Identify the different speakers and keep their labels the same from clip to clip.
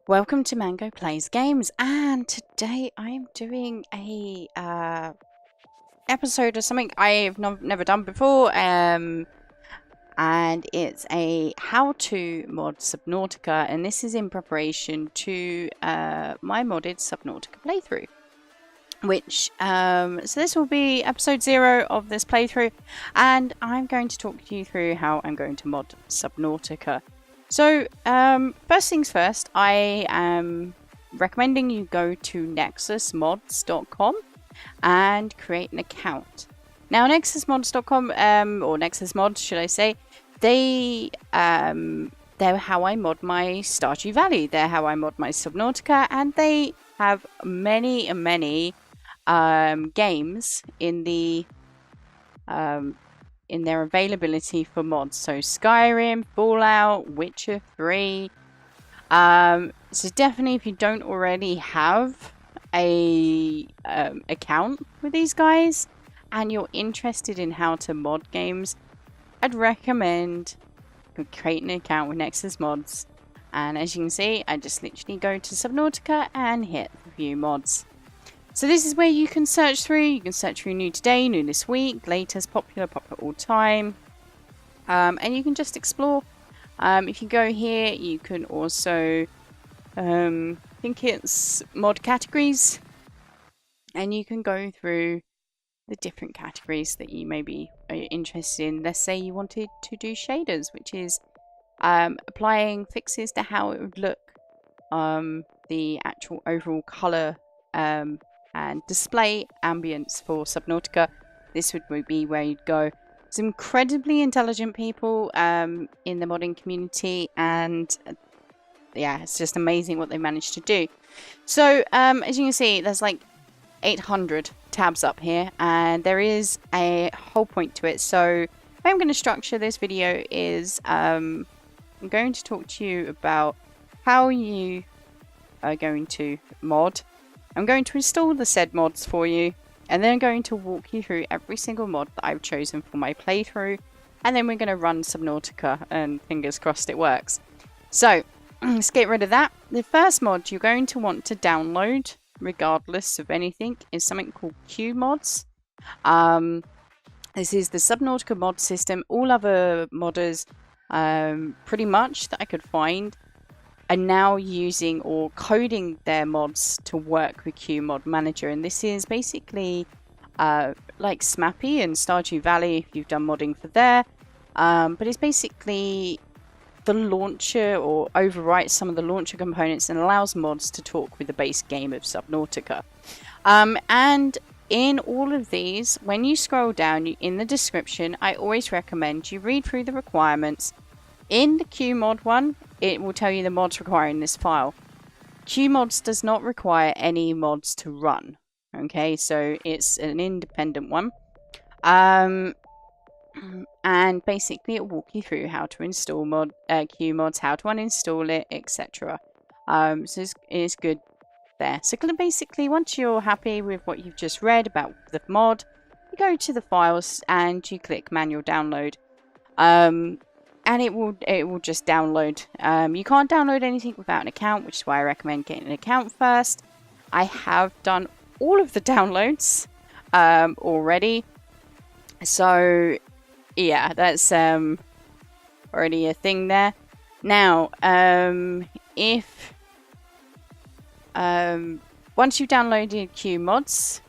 Speaker 1: Welcome to Mango Plays Games, and today I am doing a episode of something I've never done before, and it's a how-to mod Subnautica, and this is in preparation to my modded Subnautica playthrough. Which so this will be episode 0 of this playthrough, and I'm going to talk you through how I'm going to mod Subnautica. So, first things first, I am recommending you go to nexusmods.com and create an account. Now, nexusmods.com, or Nexus Mods, should I say, they're how I mod my Stardew Valley. They're how I mod my Subnautica, and they have many games in the in their availability for mods. So Skyrim, Fallout, Witcher 3. So definitely, if you don't already have a account with these guys and you're interested in how to mod games, I'd recommend creating an account with Nexus Mods. And as you can see, I just literally go to Subnautica and hit view mods. So this is where you can search through. You can search through new today, new this week, latest, popular all time. And you can just explore. If you go here, you can also, I think it's mod categories. And you can go through the different categories that you may be interested in. Let's say you wanted to do shaders, which is applying fixes to how it would look, the actual overall colour and display ambience for Subnautica. This would be where you'd go. Some incredibly intelligent people in the modding community, and yeah, it's just amazing what they managed to do. So as you can see, there's like 800 tabs up here, and there is a whole point to it. So how I'm going to structure this video is I'm going to talk to you about how you are going to mod. I'm going to install the said mods for you, and then I'm going to walk you through every single mod that I've chosen for my playthrough, and then we're going to run Subnautica, and fingers crossed it works. So, let's get rid of that. The first mod you're going to want to download, regardless of anything, is something called QMods. This is the Subnautica mod system. All other modders, pretty much, that I could find, are now using or coding their mods to work with QMod Manager, and this is basically like Smappy and Stardew Valley if you've done modding for there, but it's basically the launcher, or overwrites some of the launcher components and allows mods to talk with the base game of Subnautica. And in all of these, when you scroll down in the description, I always recommend you read through the requirements. In the QMod one, it will tell you the mods requiring this file. QMods does not require any mods to run. Okay, so it's an independent one. And basically it will walk you through how to install QMods, how to uninstall it, etc. So it's good there. So basically, once you're happy with what you've just read about the mod, you go to the files and you click manual download. And it will just download. You can't download anything without an account, which is why I recommend getting an account first. I have done all of the downloads already. So yeah, that's already a thing there. Now, if once you've downloaded QMods,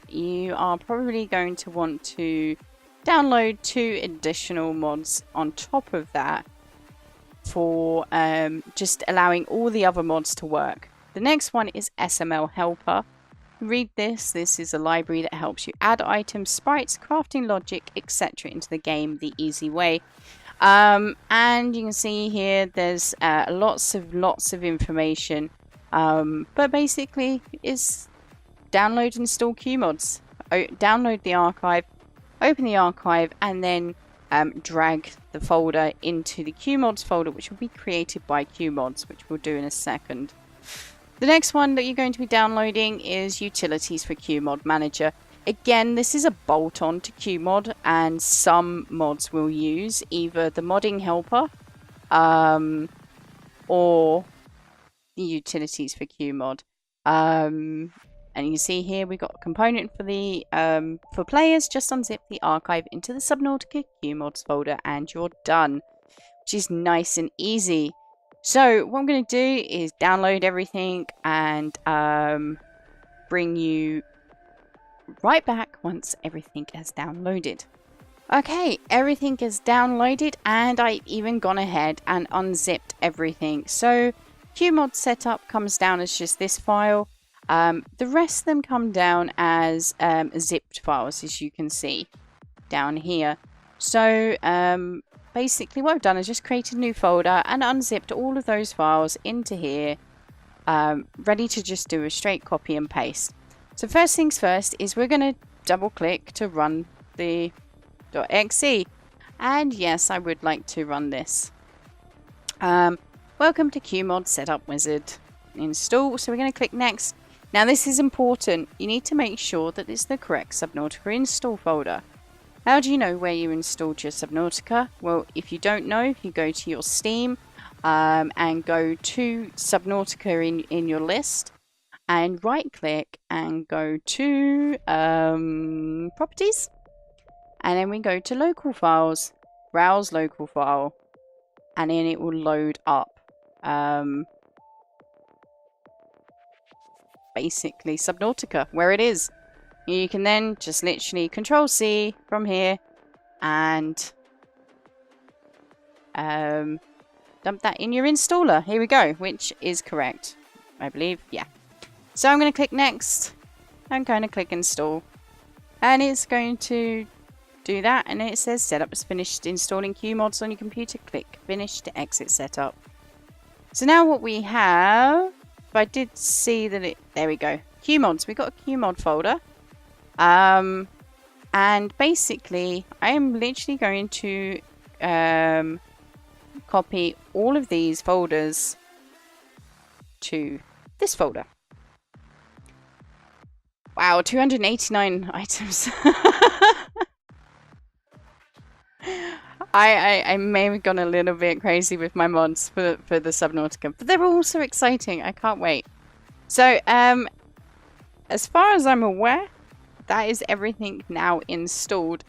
Speaker 1: you are probably going to want to download 2 additional mods on top of that for just allowing all the other mods to work. The next one is SML Helper. Read this. This is a library that helps you add items, sprites, crafting logic, etc. into the game the easy way. And you can see here there's lots of information. But basically, it's download and install QMods. Download the archive. Open the archive and then drag the folder into the QMods folder, which will be created by QMods, which we'll do in a second. The next one that you're going to be downloading is Utilities for QMod Manager. Again, this is a bolt-on to QMod, and some mods will use either the modding helper or the utilities for QMod. And you see here we've got a component for the for players. Just unzip the archive into the Subnautica QMods folder and you're done, which is nice and easy. So what I'm going to do is download everything and bring you right back once everything has downloaded. Okay, everything is downloaded and I've even gone ahead and unzipped everything. So QMod setup comes down as just this file. The rest of them come down as zipped files, as you can see down here. So basically what I've done is just created a new folder and unzipped all of those files into here, ready to just do a straight copy and paste. So first things first is we're going to double click to run the .exe, and yes, I would like to run this. Welcome to QMod Setup Wizard. Install. So we're going to click next. Now this is important. You need to make sure that it's the correct Subnautica install folder. How do you know where you installed your Subnautica? Well, if you don't know, if you go to your Steam and go to Subnautica in your list and right click and go to properties, and then we go to local files, browse local file, and then it will load up basically Subnautica where it is. You can then just literally Control C from here and dump that in your installer. Here we go, which is correct, I believe. Yeah. So I'm going to click next. I'm going to click install, and it's going to do that, and it says setup is finished installing QMods on your computer. Click finish to exit setup. So now what we have, I did see that there we go, QMods. We got a QMod folder. And basically I am literally going to copy all of these folders to this folder. Wow, 289 items. I may have gone a little bit crazy with my mods for the Subnautica, but they're all so exciting. I can't wait. So, as far as I'm aware, that is everything now installed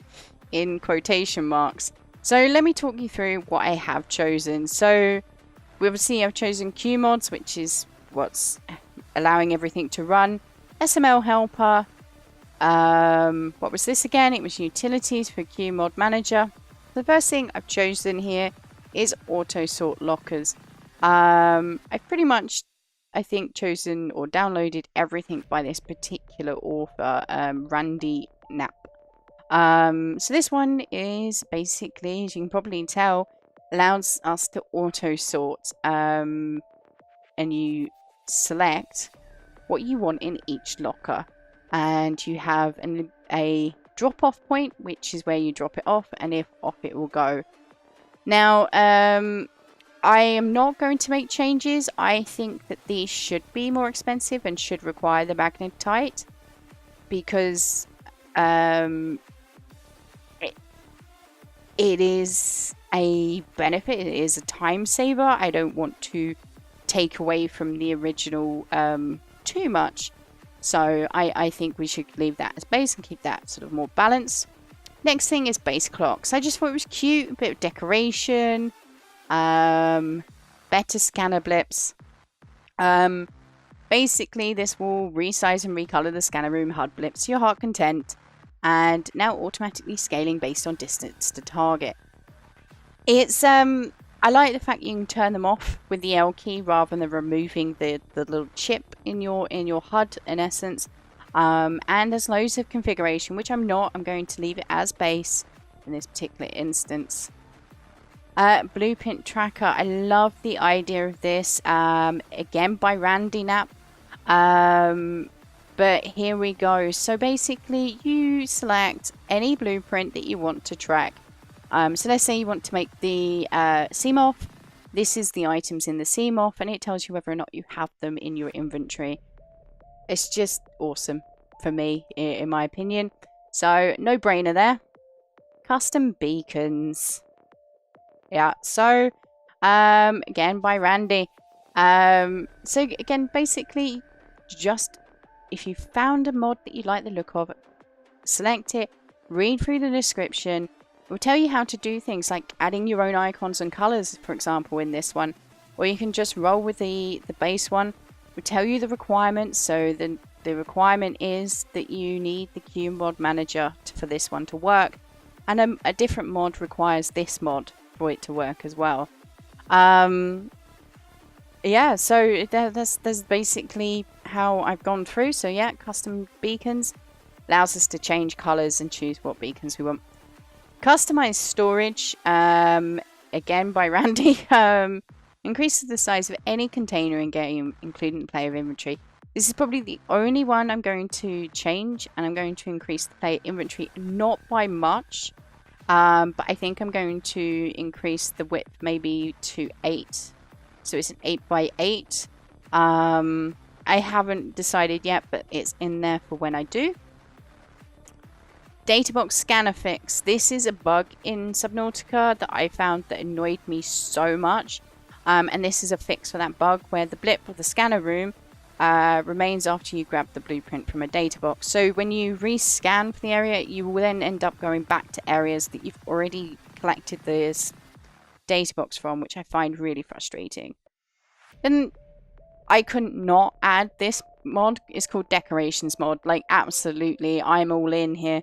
Speaker 1: in quotation marks. So let me talk you through what I have chosen. So we obviously have chosen QMods, which is what's allowing everything to run. SML helper. What was this again? It was utilities for QMod manager. The first thing I've chosen here is auto sort lockers. I've pretty much, I think, chosen or downloaded everything by this particular author, Randy Knapp. So this one is basically, as you can probably tell, allows us to auto sort, and you select what you want in each locker, and you have a drop off point, which is where you drop it off, and if off it will go. Now I am not going to make changes. I think that these should be more expensive and should require the magnetite, because it is a benefit. It is a time saver. I don't want to take away from the original too much. So I think we should leave that as base and keep that sort of more balanced. Next thing is base clocks. I just thought it was cute. A bit of decoration. Better scanner blips. Basically, this will resize and recolor the scanner room HUD blips to your heart content, and now automatically scaling based on distance to target. It's I like the fact you can turn them off with the L key rather than removing the little chip in your HUD in essence. And there's loads of configuration, which I'm not. I'm going to leave it as base in this particular instance. Blueprint tracker. I love the idea of this. Again by Randy Knapp. But here we go. So basically you select any blueprint that you want to track. So let's say you want to make the CMOF. This is the items in the CMOF, and it tells you whether or not you have them in your inventory. It's just awesome for me, in my opinion. So no brainer there. Custom beacons. Yeah, so again by Randy. So again, basically, just if you found a mod that you like the look of, select it, read through the description. It will tell you how to do things like adding your own icons and colors, for example, in this one. Or you can just roll with the base one. It will tell you the requirements. So the requirement is that you need the Q mod manager for this one to work. And a different mod requires this mod for it to work as well. Yeah, so that's basically how I've gone through. So yeah, custom beacons allows us to change colors and choose what beacons we want. Customized storage, again by Randy, increases the size of any container in game, including player inventory. This is probably the only one I'm going to change, and I'm going to increase the player inventory, not by much, but I think I'm going to increase the width maybe to 8. So it's an 8x8. I haven't decided yet, but it's in there for when I do. Databox scanner fix. This is a bug in Subnautica that I found that annoyed me so much. And this is a fix for that bug where the blip of the scanner room remains after you grab the blueprint from a data box. So when you rescan for the area, you will then end up going back to areas that you've already collected this data box from, which I find really frustrating. Then I couldn't not add this mod. It's called Decorations mod. Like, absolutely, I'm all in here.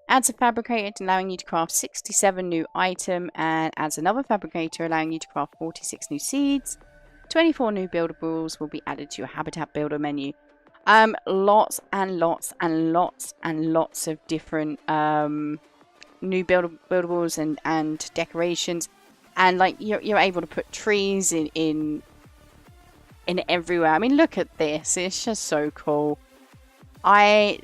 Speaker 1: Adds a fabricator allowing you to craft 67 new item, and adds another fabricator allowing you to craft 46 new seeds. 24 new buildables will be added to your habitat builder menu. Lots and lots and lots and lots of different new buildables and decorations, and like you're able to put trees in everywhere. I mean, look at this, it's just so cool.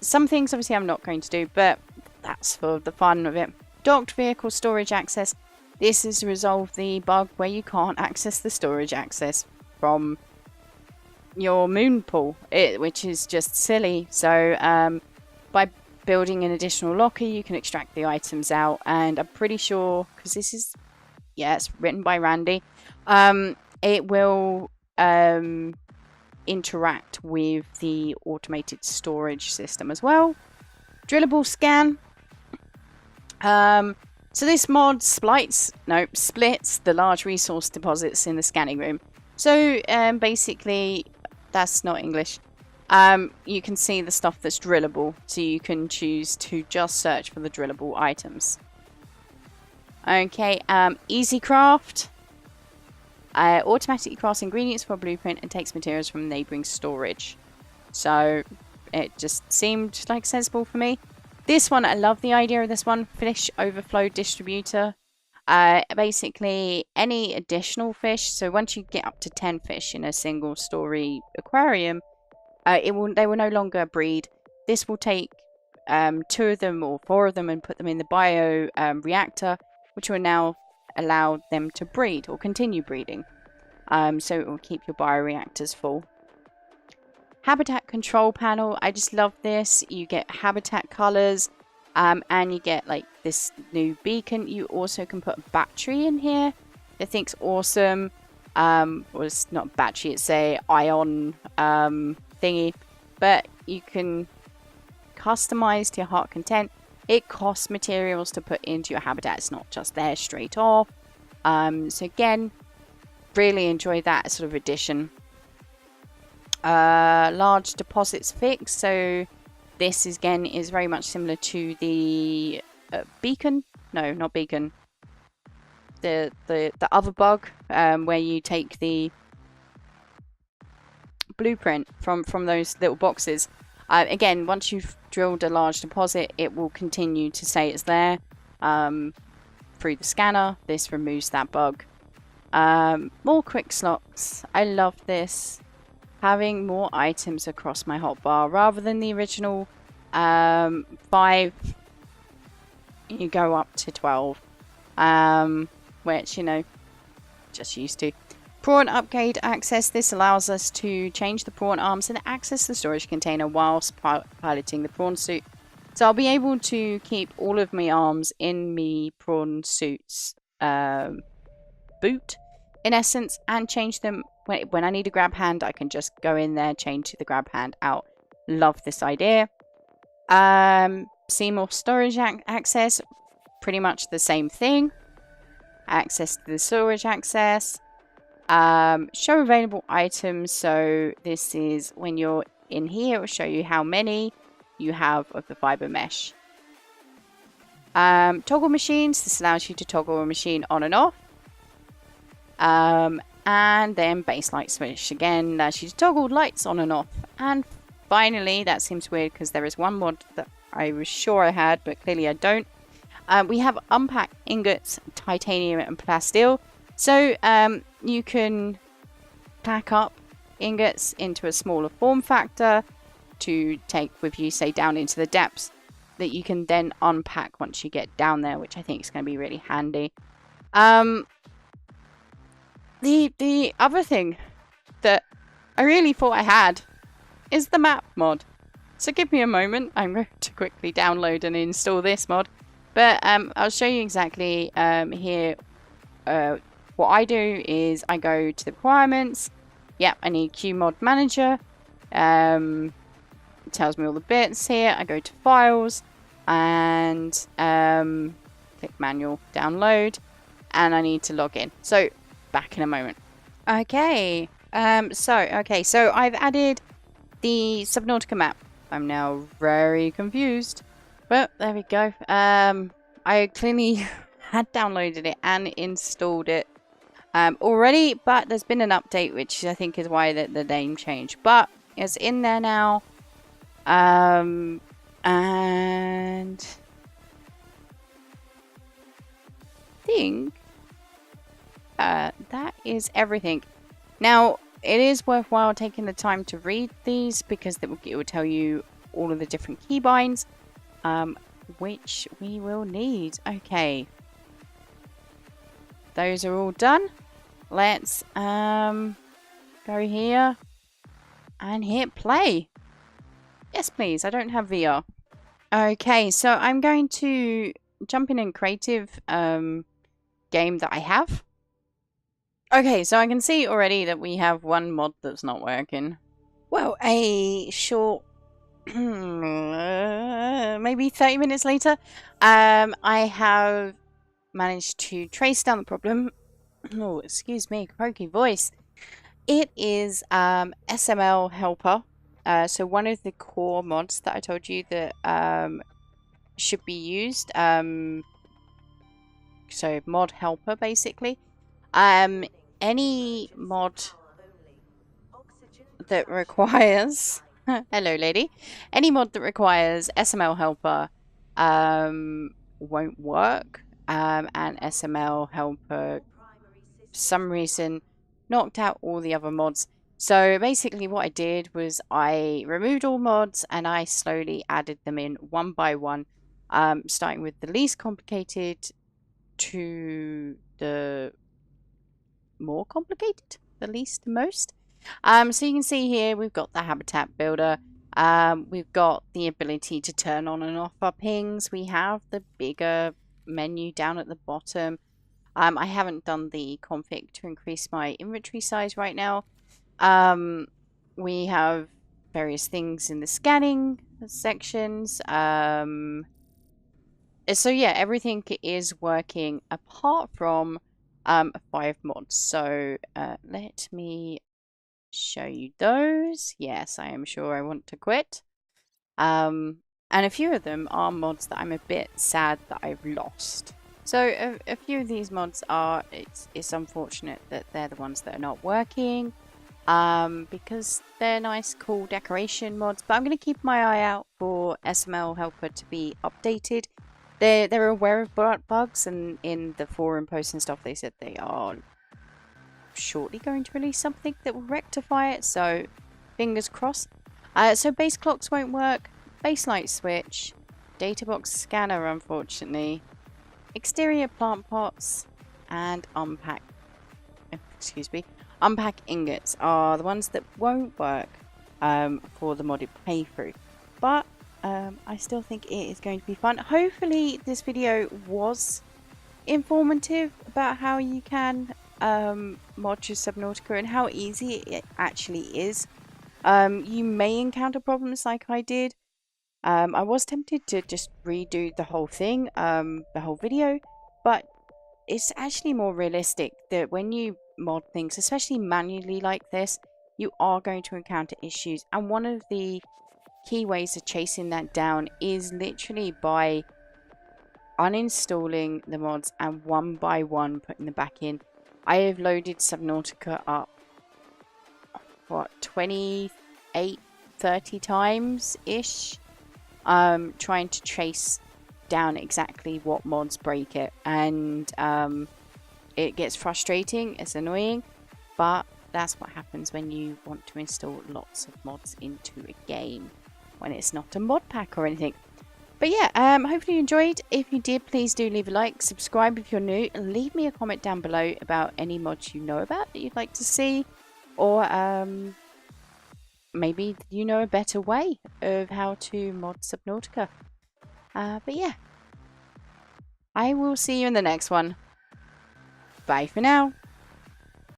Speaker 1: Some things obviously I'm not going to do, but that's for the fun of it. Docked vehicle storage access. This is to resolve the bug where you can't access the storage access from your moon pool, which is just silly. So by building an additional locker, you can extract the items out, and I'm pretty sure, because this is, yeah, it's written by Randy, it will interact with the automated storage system as well. Drillable scan. So this mod splits the large resource deposits in the scanning room. So basically, that's not English. You can see the stuff that's drillable, so you can choose to just search for the drillable items. Okay, easy craft. Automatically crafts ingredients for a blueprint and takes materials from neighboring storage. So it just seemed like sensible for me. This one, I love the idea of this one. Fish overflow distributor. Basically, any additional fish. So once you get up to 10 fish in a single story aquarium, they will no longer breed. This will take 2 of them or 4 of them and put them in the bio reactor, which will now allow them to breed or continue breeding. So it will keep your bioreactors full. Habitat control panel. I just love this. You get habitat colors, and you get like this new beacon. You also can put a battery in here. I think's awesome. Well, it's not a battery, it's a ion thingy, but you can customize to your heart content. It costs materials to put into your habitat. It's not just there straight off. So again, really enjoy that sort of addition. Large deposits fix. So this is, again, is very much similar to the beacon. No, not beacon. The other bug, where you take the blueprint from those little boxes. Again, once you've drilled a large deposit, it will continue to say it's there through the scanner. This removes that bug. More quick slots. I love this. Having more items across my hotbar rather than the original 5. You go up to 12, which, you know, just used to. Prawn upgrade access. This allows us to change the prawn arms and access the storage container whilst piloting the prawn suit. So I'll be able to keep all of my arms in me prawn suit's boot, in essence, and change them. When I need a grab hand, I can just go in there, change the grab hand out. Love this idea. See more storage access, pretty much the same thing. Access to the storage access. Show available items. So this is when you're in here, it will show you how many you have of the fiber mesh. Toggle machines. This allows you to toggle a machine on and off. And then base light switch. Again, allows you to toggle lights on and off. And finally, that seems weird because there is one mod that I was sure I had, but clearly I don't. We have unpack ingots, titanium and plasteel. So you can pack up ingots into a smaller form factor to take with you, say, down into the depths, that you can then unpack once you get down there, which I think is going to be really handy. The other thing that I really thought I had is the map mod. So give me a moment. I'm going to quickly download and install this mod. But I'll show you exactly here. What I do is I go to the requirements. Yep, I need QMod Manager. It tells me all the bits here. I go to Files and click Manual Download. And I need to log in. So back in a moment. Okay. So I've added the Subnautica map. I'm now very confused. Well, there we go. I clearly had downloaded it and installed it already, but there's been an update, which I think is why the name changed. But it's in there now. And I think that is everything. Now, it is worthwhile taking the time to read these because it will tell you all of the different keybinds, which we will need. Okay. Those are all done. Let's go here and hit play. Yes, please. I don't have VR. Okay, so I'm going to jump in creative game that I have. Okay, so I can see already that we have one mod that's not working. Well, a short, maybe 30 minutes later, I have managed to trace down the problem. Oh, excuse me, croaky voice. It is SML Helper. So one of the core mods that I told you that should be used. So mod helper, basically. Any mod that requires hello lady, any mod that requires SML helper won't work, and SML helper for some reason knocked out all the other mods. So basically what I did was I removed all mods and I slowly added them in one by one, starting with the least complicated to the more complicated, the least to most. So you can see here we've got the habitat builder, we've got the ability to turn on and off our pings, we have the bigger menu down at the bottom. I haven't done the config to increase my inventory size right now. We have various things in the scanning sections. So yeah, everything is working apart from 5 mods. So let me show you those. Yes, I am sure I want to quit. And a few of them are mods that I'm a bit sad that I've lost. So a few of these mods are, it's unfortunate that they're the ones that are not working, because they're nice, cool decoration mods. But I'm going to keep my eye out for SML Helper to be updated. They're aware of bugs, and in the forum posts and stuff, they said they are shortly going to release something that will rectify it. So fingers crossed. So base clocks won't work. Base light switch, data box scanner, unfortunately. Exterior plant pots and unpack ingots are the ones that won't work for the modded playthrough. But I still think it is going to be fun. Hopefully this video was informative about how you can mod to Subnautica and how easy it actually is. You may encounter problems like I did. I was tempted to just redo the whole thing, the whole video, but it's actually more realistic that when you mod things, especially manually like this, you are going to encounter issues. And one of the key ways of chasing that down is literally by uninstalling the mods and one by one putting them back in. I have loaded Subnautica up, what, 28, 30 times ish, trying to trace down exactly what mods break it, and it gets frustrating, it's annoying, but that's what happens when you want to install lots of mods into a game when it's not a mod pack or anything. But yeah, hopefully you enjoyed. If you did, please do leave a like, subscribe if you're new, and leave me a comment down below about any mods you know about that you'd like to see, or maybe you know a better way of how to mod Subnautica. But yeah, I will see you in the next one. Bye for now.